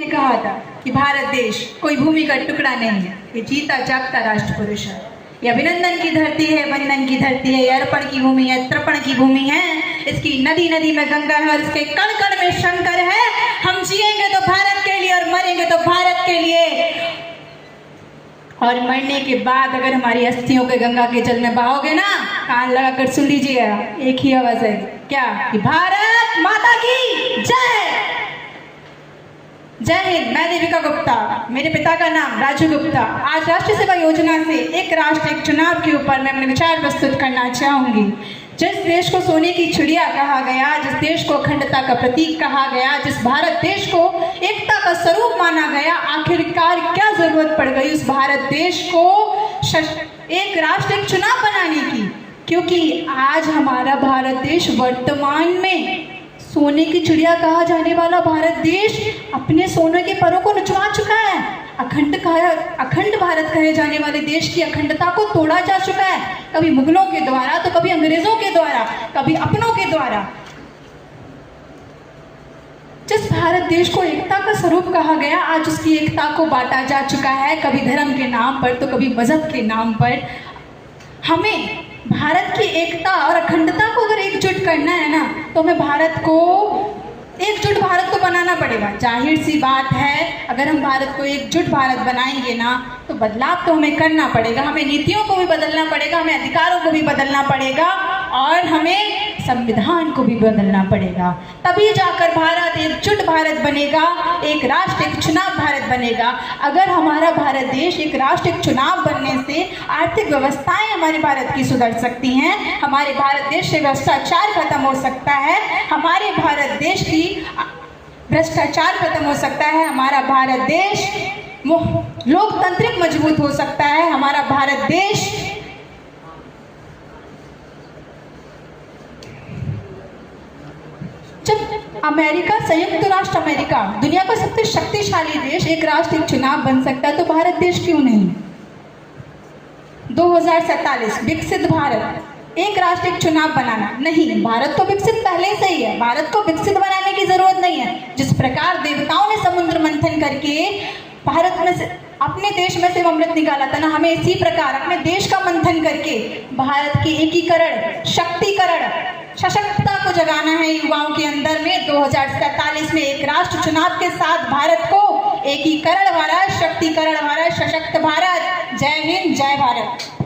ने कहा था कि भारत देश कोई भूमि का टुकड़ा नहीं है, ये जीता जागता राष्ट्र पुरुष है। ये अभिनंदन की धरती है, वंदन की धरती है, ये अर्पण की भूमि है, तर्पण की भूमि है। इसकी नदी नदी में गंगा है और इसके कण कण में शंकर है। हम जिएंगे तो भारत के लिए और मरेंगे तो भारत के लिए। और मरने के बाद अगर हमारी अस्थियों के गंगा के जल में बहाओगे ना, कान लगाकर सुन लीजिए, एक ही आवाज है क्या कि भारत माता की जय। जय हिंद। मैं देविका गुप्ता, मेरे पिता का नाम राजू गुप्ता। आज राष्ट्रीय सेवा योजना से एक राष्ट्र एक चुनाव के ऊपर मैं अपने विचार प्रस्तुत करना चाहूंगी। जिस देश को सोने की चिड़िया कहा गया, जिस देश को अखंडता का प्रतीक कहा गया, जिस भारत देश को एकता का स्वरूप माना गया, आखिरकार क्या जरूरत पड़ गई उस भारत देश को एक राष्ट्र एक चुनाव बनाने की? क्योंकि आज हमारा भारत देश वर्तमान में सोने की चिड़िया कहा जाने वाला भारत देश अपने सोने के परों को नुचवा चुका है। अखंड भारत कहे जाने वाले देश की अखंडता को तोड़ा जा चुका है, कभी मुगलों के द्वारा, तो कभी अंग्रेजों के द्वारा, कभी अपनों के द्वारा। जिस भारत देश को एकता का स्वरूप कहा गया, आज उसकी एकता को बांटा जा चुका है, कभी धर्म के नाम पर तो कभी मजहब के नाम पर। हमें भारत की एकता और अखंडता को अगर एकजुट करना है ना, तो हमें एकजुट भारत को बनाना पड़ेगा। जाहिर सी बात है, अगर हम भारत को एकजुट भारत बनाएंगे ना, तो बदलाव तो हमें करना पड़ेगा। हमें नीतियों को भी बदलना पड़ेगा, हमें अधिकारों को भी बदलना पड़ेगा और हमें संविधान को भी बदलना पड़ेगा। तभी जाकर भारत एकजुट भारत बनेगा, एक राष्ट्र एक चुनाव भारत बनेगा। अगर हमारा भारत देश एक राष्ट्र एक चुनाव बनने से आर्थिक व्यवस्थाएं हमारे भारत की सुधर सकती हैं, हमारे भारत देश से भ्रष्टाचार खत्म हो सकता है, हमारे भारत देश की भ्रष्टाचार खत्म हो सकता है, हमारा भारत देश लोकतांत्रिक मजबूत हो सकता है, हमारा भारत देश जब अमेरिका, संयुक्त राष्ट्र अमेरिका दुनिया का सबसे शक्तिशाली देश एक राष्ट्र एक चुनाव बन सकता है, तो भारत देश क्यों नहीं? 2047 विकसित भारत, एक राष्ट्र एक चुनाव बनाना नहीं। भारत तो विकसित पहले से ही है, भारत को विकसित बनाने की जरूरत नहीं है। जिस प्रकार देवताओं ने समुद्र मंथन करके भारत में से अपने देश में से अमृत निकाला था ना, हमें इसी प्रकार अपने देश का मंथन करके भारत की एकीकरण, शक्तिकरण, सशक्तता को जगाना है युवाओं के अंदर में। 2047 में एक राष्ट्र चुनाव के साथ भारत को एकीकरण भारत, शक्तिकरण भारत, सशक्त भारत। जय हिंद, जय भारत।